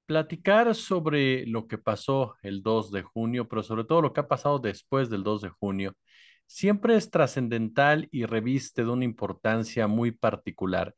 platicar sobre lo que pasó el 2 de junio, pero sobre todo lo que ha pasado después del 2 de junio, siempre es trascendental y reviste de una importancia muy particular,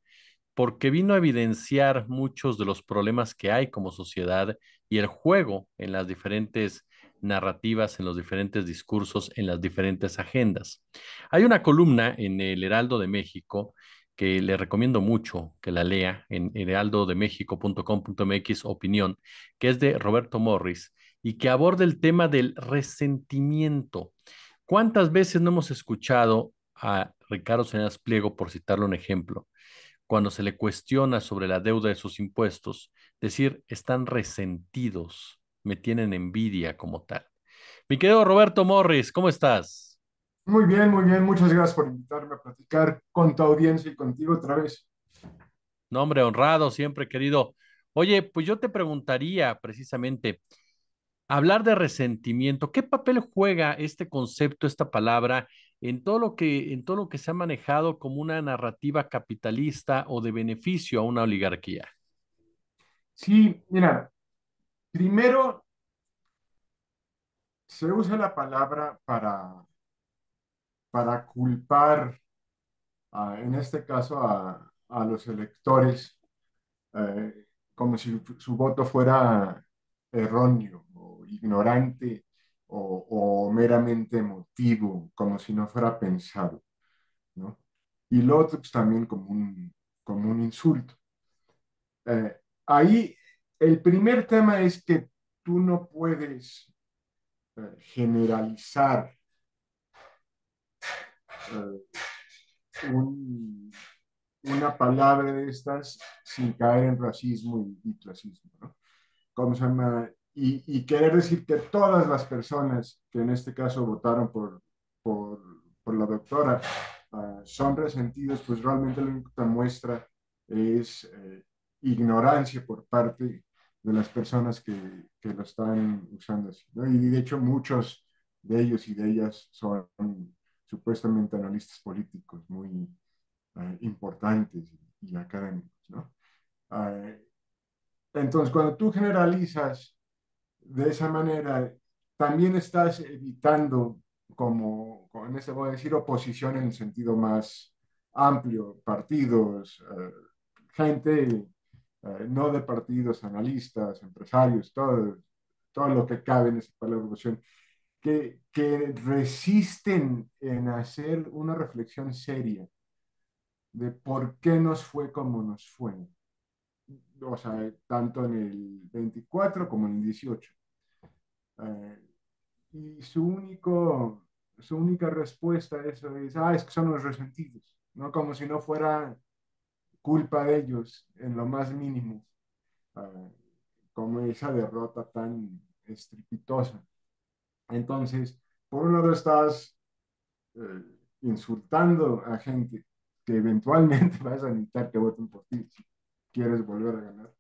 porque vino a evidenciar muchos de los problemas que hay como sociedad y el juego en las diferentes narrativas, en los diferentes discursos, en las diferentes agendas. Hay una columna en el Heraldo de México que le recomiendo mucho que la lea en heraldodemexico.com.mx opinión, que es de Roberto Morris y que aborda el tema del resentimiento. ¿Cuántas veces no hemos escuchado a Ricardo Salinas Pliego, por citarle un ejemplo, cuando se le cuestiona sobre la deuda de sus impuestos, decir, están resentidos, me tienen envidia como tal? Mi querido Roberto Morris, ¿cómo estás? Muy bien, muy bien. Muchas gracias por invitarme a platicar con tu audiencia y contigo otra vez. Nombre honrado, siempre querido. Oye, pues yo te preguntaría precisamente, hablar de resentimiento, ¿qué papel juega este concepto, esta palabra, en todo lo que se ha manejado como una narrativa capitalista o de beneficio a una oligarquía? Sí, mira, primero se usa la palabra para culpar, en este caso, a los electores, como si su voto fuera erróneo o ignorante o meramente emotivo, como si no fuera pensado, ¿no? Y lo otro, pues también como un insulto. Ahí el primer tema es que tú no puedes generalizar eh, un- una palabra de estas sin caer en racismo y clasismo, ¿no? ¿Cómo se llama? Y querer decir que todas las personas que en este caso votaron por, por la doctora son resentidos, pues realmente lo único que muestra es ignorancia por parte de las personas que lo están usando así, ¿no? Y de hecho muchos de ellos y de ellas son supuestamente analistas políticos muy importantes y académicos, ¿no? Eh, entonces, cuando tú generalizas de esa manera, también estás evitando, como en este voy a decir, oposición en el sentido más amplio, partidos, gente no de partidos, analistas, empresarios, todo lo que cabe en esa palabra oposición, que resisten en hacer una reflexión seria de por qué nos fue como nos fue, o sea, tanto en el 24 como en el 18. Eh, y su única respuesta a eso es que son los resentidos, ¿no? Como si no fuera culpa de ellos en lo más mínimo, eh, como esa derrota tan estrepitosa. Entonces, por un lado estás eh, insultando a gente que eventualmente vas a necesitar que voten por ti si quieres volver a ganar.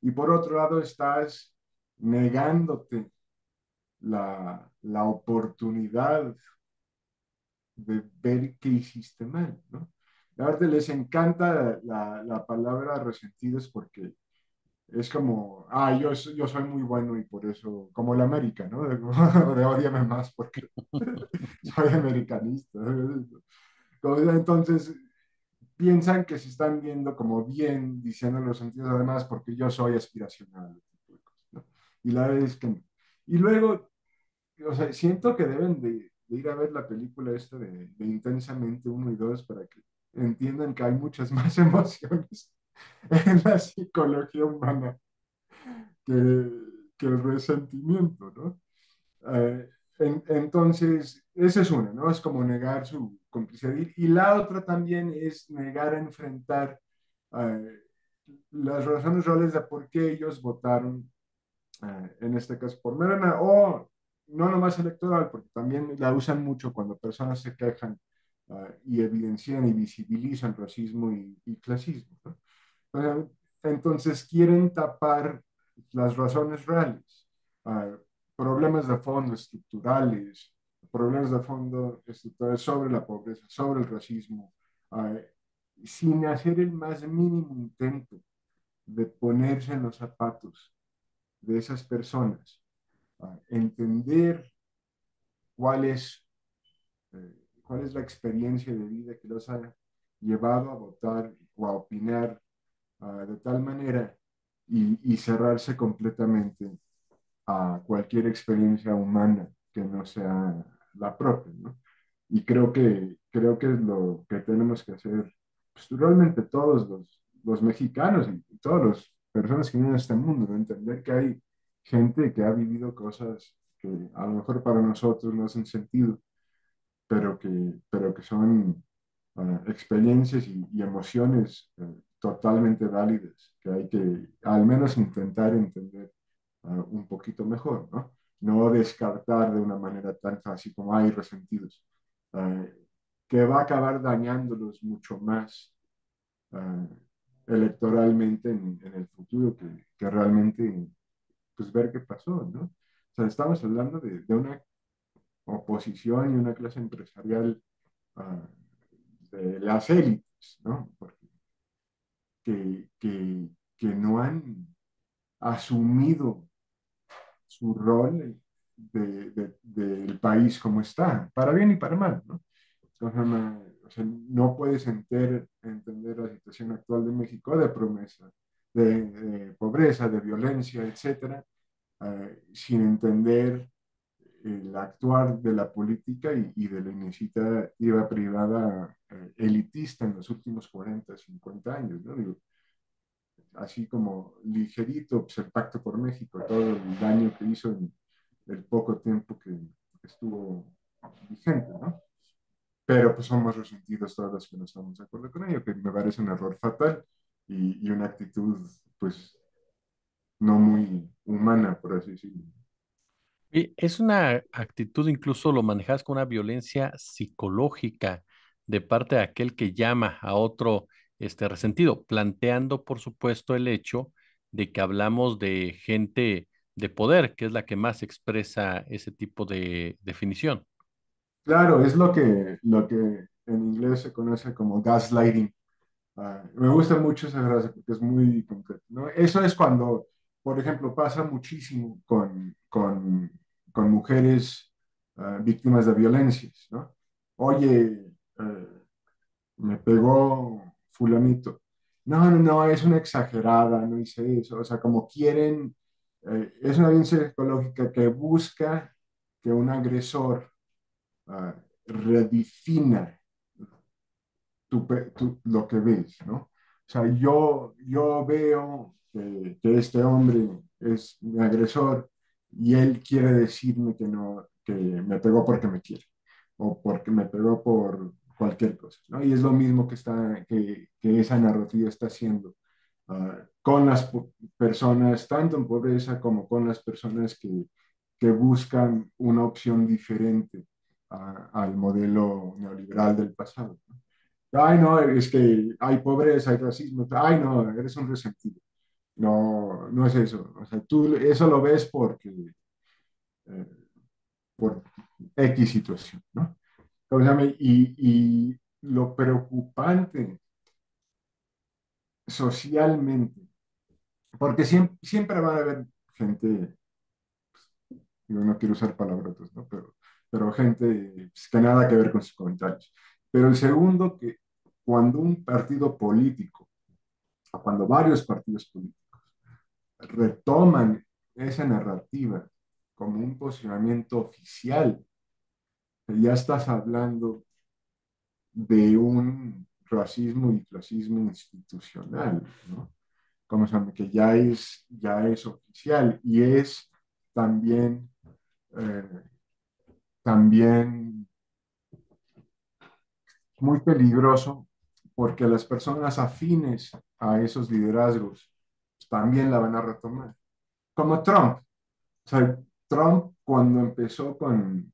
Y por otro lado estás negándote la oportunidad de ver qué hiciste mal, ¿no? La verdad les encanta la palabra resentidos porque es como, yo soy muy bueno y por eso, como el América, ¿no? De odiame más porque soy americanista. Entonces, piensan que se están viendo como bien, diciendo los sentidos además, porque yo soy aspiracional, tipo de cosas, ¿no? Y la verdad es que no. Y luego, o sea, siento que deben de ir a ver la película esta de Intensamente uno y 2 para que entiendan que hay muchas más emociones en la psicología humana que, que el resentimiento, ¿no? Entonces, esa es una, ¿no? Es como negar su complicidad. Y la otra también es negar a enfrentar eh, las razones reales de por qué ellos votaron, en este caso por Morena, o no nomás electoral, porque también la usan mucho cuando personas se quejan y evidencian y visibilizan racismo y clasismo, ¿no? Eh, entonces quieren tapar las razones reales, eh, problemas de fondo estructurales, problemas de fondo estructurales sobre la pobreza, sobre el racismo, eh, sin hacer el más mínimo intento de ponerse en los zapatos. de esas personas, entender cuál es, cuál es la experiencia de vida que los ha llevado a votar o a opinar de tal manera y cerrarse completamente a cualquier experiencia humana que no sea la propia, ¿no? Y creo que es lo que tenemos que hacer, pues, realmente todos los mexicanos y todas las personas que viven en este mundo, ¿no? Entender que hay gente que ha vivido cosas que a lo mejor para nosotros no hacen sentido, pero que son experiencias y emociones totalmente válidas, que hay que al menos intentar entender un poquito mejor, ¿no? No descartar de una manera tan fácil como hay resentidos, eh, que va a acabar dañándolos mucho más eh, electoralmente en el futuro que realmente pues ver qué pasó, ¿no? O sea, estamos hablando de una oposición y una clase empresarial uh, de las élites, ¿no? Porque, que no han asumido su rol del país como está, para bien y para mal, ¿no? Entonces, no, o sea, no puedes entender la situación actual de México de promesa, de pobreza, de violencia, etcétera, sin entender el actuar de la política y de la iniciativa privada elitista en los últimos 40 50 años, ¿no? Digo, así como ligerito, pues el Pacto por México, todo el daño que hizo en el poco tiempo que estuvo vigente, ¿no? Pero pues somos resentidos todos los que no estamos de acuerdo con ello, que me parece un error fatal y una actitud pues no muy humana, por así decirlo. Y es una actitud, incluso lo manejas con una violencia psicológica de parte de aquel que llama a otro resentido, planteando, por supuesto, el hecho de que hablamos de gente de poder, que es la que más expresa ese tipo de definición. Claro, es lo que en inglés se conoce como gaslighting. Me gusta mucho esa frase porque es muy concreta, ¿no? Eso es cuando, por ejemplo, pasa muchísimo con mujeres víctimas de violencias, ¿no? Oye, me pegó fulanito. No, no, no, es una exagerada, no hice eso. O sea, como quieren, es una violencia psicológica que busca que un agresor redefina lo que ves, ¿no? O sea, yo veo que este hombre es mi agresor y él quiere decirme que no, que me pegó porque me quiere o porque me pegó por cualquier cosa, ¿no? Y es lo mismo que esa narrativa está haciendo con las personas, tanto en pobreza como con las personas que buscan una opción diferente al modelo neoliberal del pasado, ¿no? Ay, no, es que hay pobreza, hay racismo. Ay, no, eres un resentido. No, no es eso. O sea, tú eso lo ves eh, por X situación, ¿no? O sea, y lo preocupante socialmente, porque siempre van a haber gente, yo no quiero usar palabrotas, ¿no? Pero gente pues, que nada que ver con sus comentarios. Pero el segundo, que cuando un partido político, o cuando varios partidos políticos, retoman esa narrativa como un posicionamiento oficial, ya estás hablando de un racismo y clasismo institucional, ¿no? Como se llama, que ya es oficial y es también, eh, también muy peligroso porque las personas afines a esos liderazgos también la van a retomar. Como Trump. O sea, Trump cuando empezó con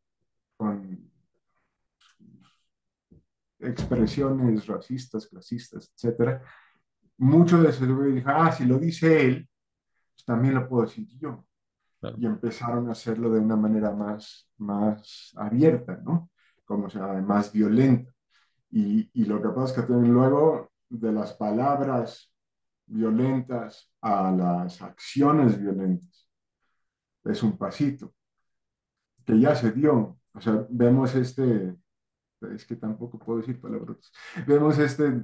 expresiones racistas, clasistas, etcétera, mucho de ese dijo, ah, si lo dice él, pues también lo puedo decir yo. Claro. Y empezaron a hacerlo de una manera más abierta, ¿no? Como sea, más violenta. Y lo que pasa es que también luego de las palabras violentas a las acciones violentas, es un pasito, que ya se dio. O sea, vemos es que tampoco puedo decir palabras, vemos este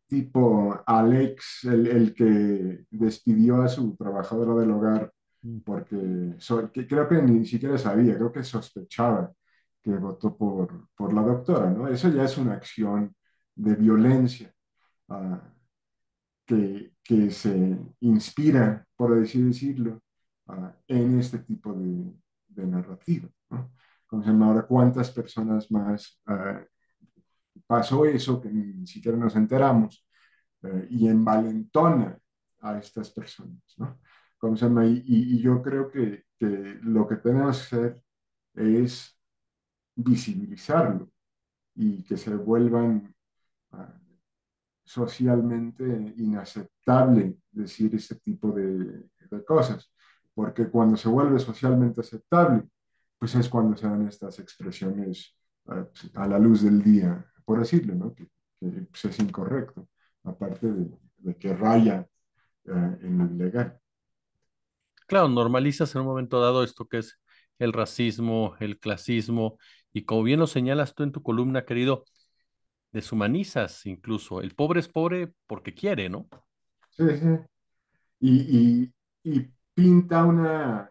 tipo, Alex, el que despidió a su trabajadora del hogar Mm. porque que creo que ni siquiera sabía, creo que sospechaba que votó por la doctora, ¿no? Eso ya es una acción de violencia, ah, que se inspira, por así decirlo, en este tipo de narrativa, ¿no? Como se llama ahora, ¿cuántas personas más pasó eso que ni siquiera nos enteramos y envalentona a estas personas, ¿no? ¿Cómo se llama? Y yo creo que lo que tenemos que hacer es visibilizarlo y que se vuelvan uh, socialmente inaceptable decir este tipo de cosas, porque cuando se vuelve socialmente aceptable, pues es cuando se dan estas expresiones a la luz del día, por decirlo, ¿no? Que pues es incorrecto, aparte de que raya en lo ilegal. Claro, normalizas en un momento dado esto que es el racismo, el clasismo, y como bien lo señalas tú en tu columna, querido, deshumanizas incluso. El pobre es pobre porque quiere, ¿no? Sí, sí. Y pinta una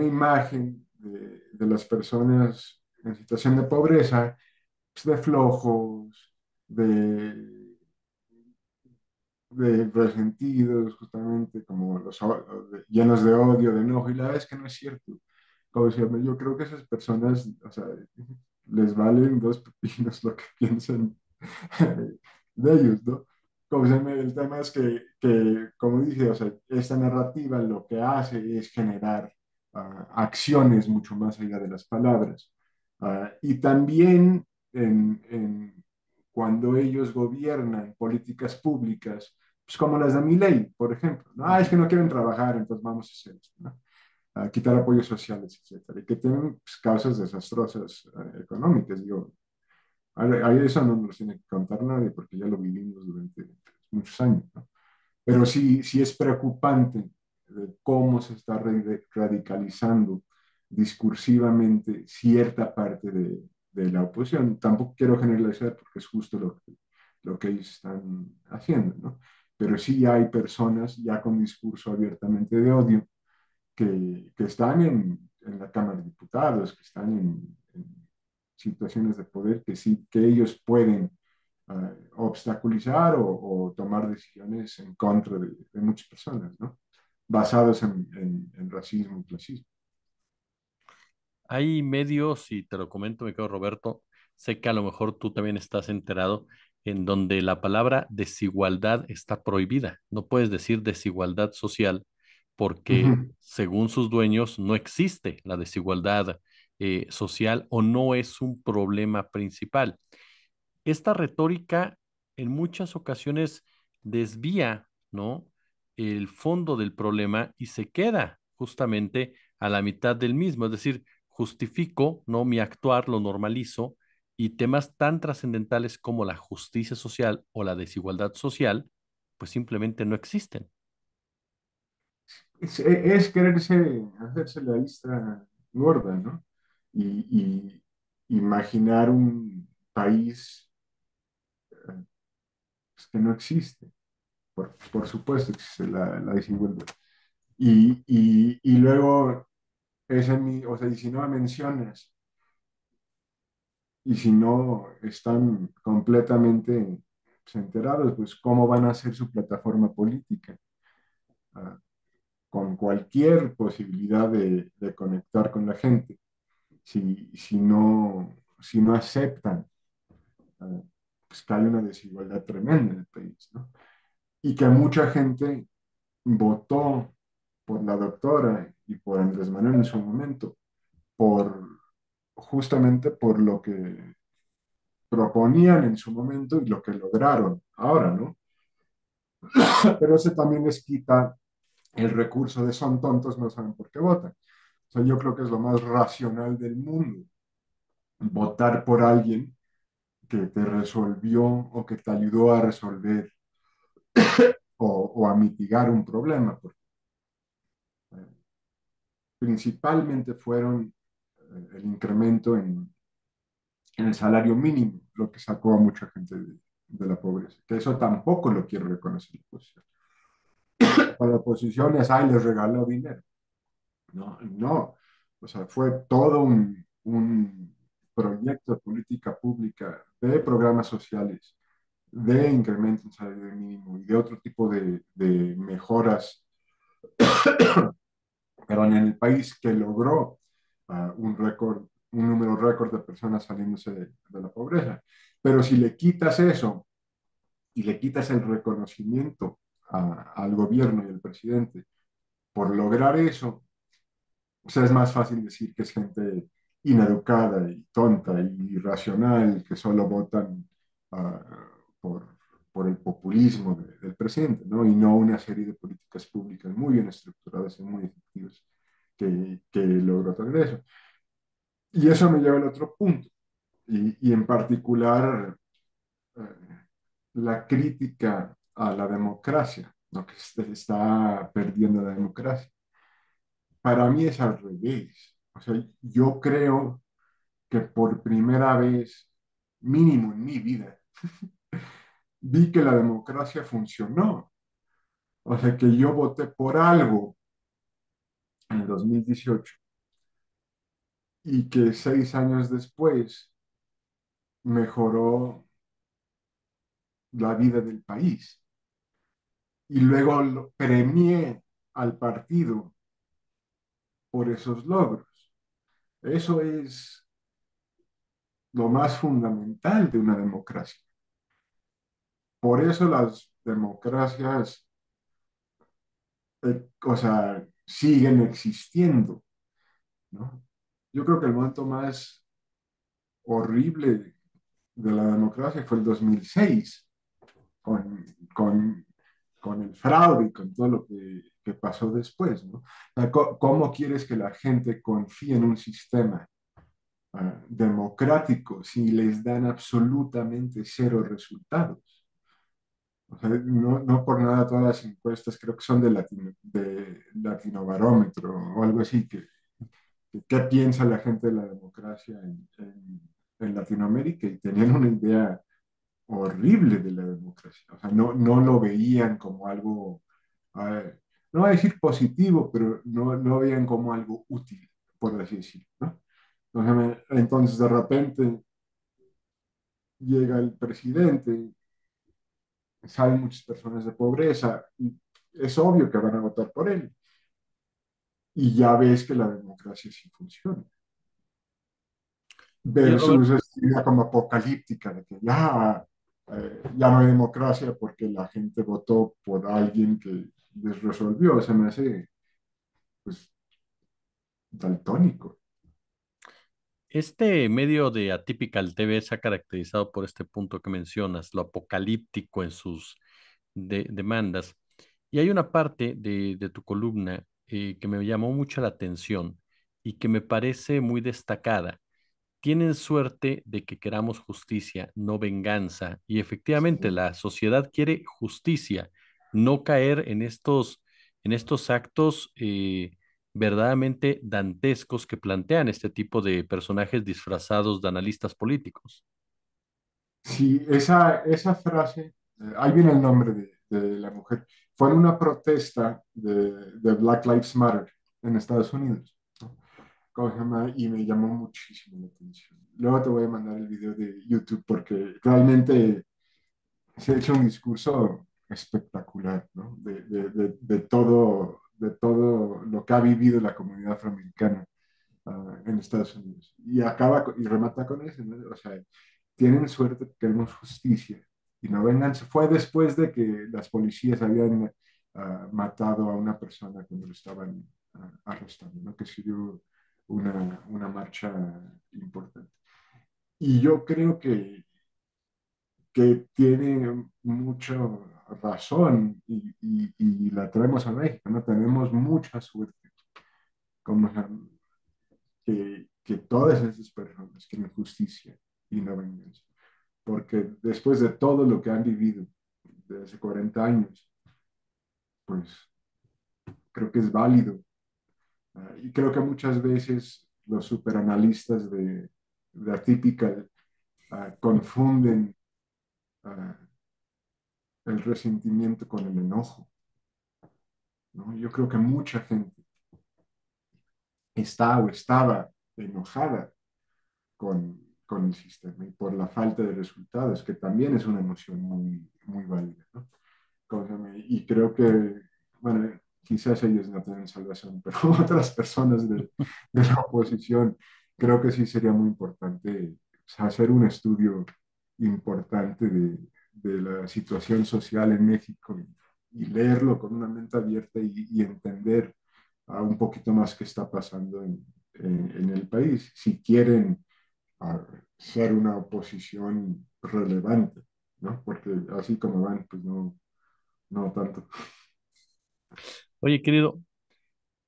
imagen de las personas en situación de pobreza, pues, de flojos, de, de resentidos, justamente como llenos de odio, de enojo, y la verdad es que no es cierto. Como decía, yo creo que esas personas, o sea, les valen dos pepinos lo que piensen de ellos, ¿no? Como se llama, el tema es como dice, o sea, esta narrativa lo que hace es generar acciones mucho más allá de las palabras. Y también cuando ellos gobiernan políticas públicas, pues como las de Milei, por ejemplo, ¿no? Es Ujú. que no quieren trabajar, entonces vamos a hacer esto, ¿no? Quitar apoyos sociales, etcétera, y que tienen pues, causas desastrosas económicas. Digo, ahí eso no nos tiene que contar nadie porque ya lo vivimos durante muchos años, ¿no? Pero sí, sí es preocupante de cómo se está radicalizando discursivamente cierta parte de la oposición. Tampoco quiero generalizar porque es justo lo que ellos están haciendo, ¿no? Pero sí hay personas ya con discurso abiertamente de odio que están en la Cámara de Diputados, que están en situaciones de poder que sí, que ellos pueden obstaculizar o tomar decisiones en contra de muchas personas, ¿no? Basados en racismo y clasismo. Hay medios, y te lo comento, mi querido Roberto, sé que a lo mejor tú también estás enterado, en donde la palabra desigualdad está prohibida. No puedes decir desigualdad social porque Ujú. según sus dueños no existe la desigualdad social o no es un problema principal. Esta retórica en muchas ocasiones desvía, ¿no? El fondo del problema y se queda justamente a la mitad del mismo, es decir, justifico, ¿no? Mi actuar, lo normalizo y temas tan trascendentales como la justicia social o la desigualdad social, pues simplemente no existen. Es quererse, hacerse la vista gorda, ¿no? Y imaginar un país pues, que no existe. Por supuesto que existe la desigualdad. Y luego, o sea, y si no la mencionas, y si no están completamente pues, enterados, pues cómo van a hacer su plataforma política, ah, con cualquier posibilidad de conectar con la gente, si no aceptan pues que hay una desigualdad tremenda en el país, ¿no? Y que mucha gente votó por la doctora y por Andrés Manuel en su momento, por justamente por lo que proponían en su momento y lo que lograron ahora, ¿no? Pero eso también les quita el recurso de son tontos, no saben por qué votan. O sea, yo creo que es lo más racional del mundo, votar por alguien que te resolvió o que te ayudó a resolver o a mitigar un problema. Porque, principalmente fueron el incremento en el salario mínimo, lo que sacó a mucha gente de la pobreza, que eso tampoco lo quiero reconocer la oposición. Para la oposición es, ay, les regaló dinero. No, no, o sea, fue todo un proyecto de política pública, de programas sociales, de incremento en salario mínimo y de otro tipo de mejoras, pero en el país que logró un récord, un número récord de personas saliéndose de la pobreza. Pero si le quitas eso y le quitas el reconocimiento al gobierno y al presidente por lograr eso, o sea, es más fácil decir que es gente ineducada y tonta y irracional, que solo votan uh, por, por, el populismo del presidente, ¿no? Y no una serie de políticas públicas muy bien estructuradas y muy efectivas que logró tener eso. Y eso me lleva al otro punto, y en particular eh, la crítica a la democracia, ¿no? Que se está perdiendo la democracia. Para mí es al revés. O sea, yo creo que por primera vez, mínimo en mi vida, vi que la democracia funcionó. O sea, que yo voté por algo en el 2018 y que 6 años después mejoró la vida del país. Y luego lo premié al partido por esos logros. Eso es lo más fundamental de una democracia. Por eso las democracias, o sea, siguen existiendo, ¿no? Yo creo que el momento más horrible de la democracia fue el 2006, con, con, con el fraude y con todo lo que pasó después, ¿no? O sea, ¿cómo quieres que la gente confíe en un sistema democrático si les dan absolutamente cero resultados? O sea, no, no por nada todas las encuestas creo que son de Latinobarómetro o algo así, que qué piensa la gente de la democracia en Latinoamérica, y tenían una idea horrible de la democracia. O sea, no, no lo veían como algo, eh, no voy a decir positivo, pero no lo veían como algo útil, por así decirlo, ¿no? Entonces, de repente llega el presidente, salen muchas personas de pobreza, y es obvio que van a votar por él. Y ya ves que la democracia sí funciona. Oye, Robert, Versus esta idea como apocalíptica de que ya no hay democracia porque la gente votó por alguien que les resolvió. Se me hace, pues, daltónico. este medio de Atypical TV se ha caracterizado por este punto que mencionas, lo apocalíptico en sus demandas. Y hay una parte de tu columna que me llamó mucho la atención y que me parece muy destacada. Tienen suerte de que queramos justicia, no venganza. Y efectivamente, la sociedad quiere justicia, no caer en estos actos verdaderamente dantescos que plantean este tipo de personajes disfrazados de analistas políticos. Sí, esa frase, ahí viene el nombre de la mujer, fue en una protesta de Black Lives Matter en Estados Unidos, ¿no? ¿Cómo se llama? Y me llamó muchísimo la atención. Luego te voy a mandar el video de YouTube porque realmente se ha hecho un discurso espectacular, ¿no? De todo lo que ha vivido la comunidad afroamericana en Estados Unidos. Y y remata con eso, ¿no? O sea, tienen suerte que queremos justicia y no vengan. Fue después de que las policías habían matado a una persona cuando lo estaban arrestando, ¿no? Que se dio una marcha importante. Y yo creo que tiene mucha razón, y la traemos a México, ¿no? Tenemos mucha suerte como que todas esas personas quieren justicia y no venganza, porque después de todo lo que han vivido desde hace 40 años, pues creo que es válido Y creo que muchas veces los superanalistas de Atypical confunden uh, el resentimiento con el enojo, ¿no? Yo creo que mucha gente está o estaba enojada con el sistema y por la falta de resultados, que también es una emoción muy válida, ¿no? Y creo que, bueno, quizás ellos no tienen salvación, pero otras personas de la oposición, creo que sí sería muy importante hacer un estudio importante de la situación social en México y leerlo con una mente abierta y entender un poquito más qué está pasando en el país, si quieren ser una oposición relevante, ¿no? Porque así como van, pues no, no tanto. Oye, querido,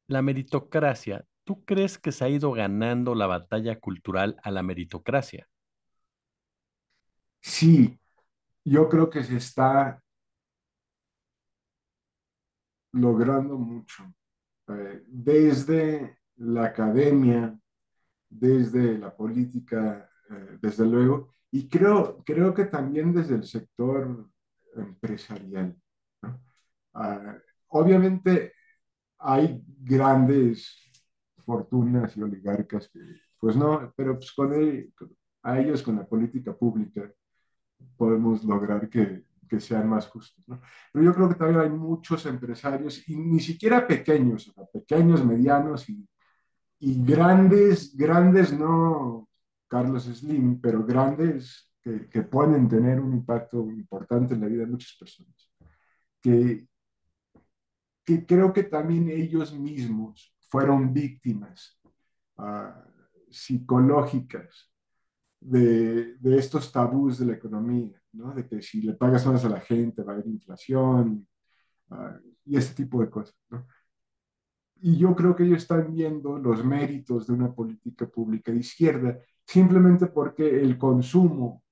la meritocracia, ¿tú crees que se ha ido ganando la batalla cultural a la meritocracia? Sí, yo creo que se está logrando mucho, desde la academia, desde la política, desde luego, y creo que también desde el sector empresarial, ¿no? Ah, obviamente hay grandes fortunas y oligarcas que, pues no, pero pues a ellos con la política pública podemos lograr que sean más justos, ¿no? Pero yo creo que también hay muchos empresarios, y ni siquiera pequeños, o sea, pequeños, medianos y grandes, grandes, no Carlos Slim, pero grandes que pueden tener un impacto importante en la vida de muchas personas, que, que creo que también ellos mismos fueron víctimas uh, psicológicas de estos tabús de la economía, ¿no? De que si le pagas más a la gente va a haber inflación y ese tipo de cosas, ¿no? Y yo creo que ellos están viendo los méritos de una política pública de izquierda simplemente porque el consumo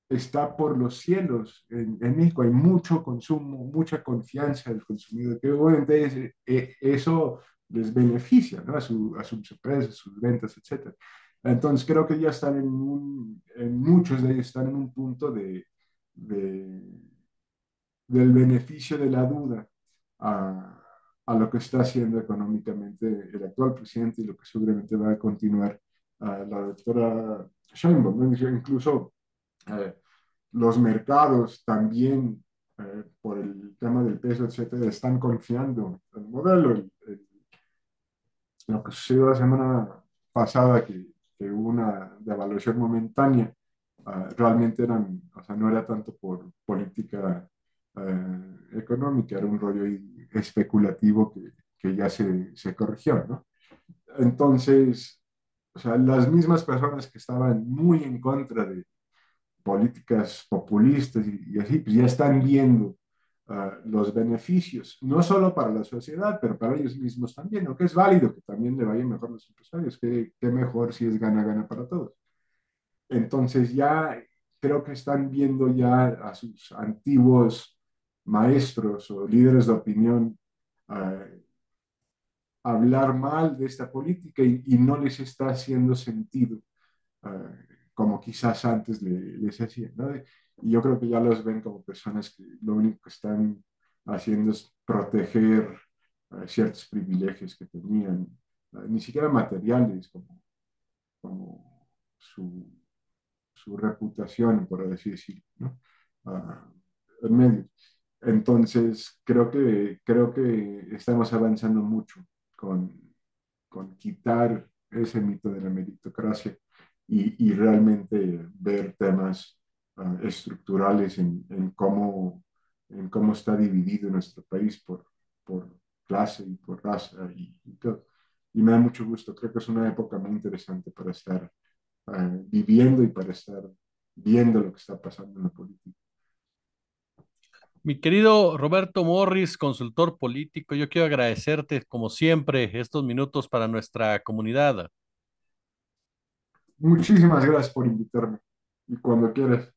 está por los cielos. En México hay mucho consumo, mucha confianza del consumidor, que obviamente eso les beneficia, ¿no? A sus empresas, sus ventas, etcétera. Entonces creo que ya están muchos de ellos están en un punto de, del beneficio de la duda a, a lo que está haciendo económicamente el actual presidente y lo que seguramente va a continuar la doctora Sheinbaum, ¿no? Incluso eh, los mercados también, por el tema del peso, etcétera, están confiando en el modelo. Lo que sucedió la semana pasada, que hubo una devaluación momentánea, realmente o sea, no era tanto por política económica, era un rollo especulativo que ya se corrigió, ¿no? Entonces, o sea, las mismas personas que estaban muy en contra de políticas populistas y así, pues ya están viendo los beneficios, no solo para la sociedad, pero para ellos mismos también, ¿no? Que es válido que también le vayan mejor a los empresarios, que mejor si es gana-gana para todos. Entonces ya creo que están viendo ya a sus antiguos maestros o líderes de opinión hablar mal de esta política y no les está haciendo sentido como quizás antes les hacían, ¿no? Y yo creo que ya los ven como personas que lo único que están haciendo es proteger ciertos privilegios que tenían, ni siquiera materiales, como su reputación, por así decirlo, ¿no? En medio. Entonces, creo que estamos avanzando mucho con, con quitar ese mito de la meritocracia y realmente ver temas estructurales en cómo está dividido nuestro país por clase y por raza y todo. Y me da mucho gusto, creo que es una época muy interesante para estar viviendo y para estar viendo lo que está pasando en la política. Mi querido Roberto Morris, consultor político, yo quiero agradecerte, como siempre, estos minutos para nuestra comunidad. Muchísimas gracias por invitarme y cuando quieras.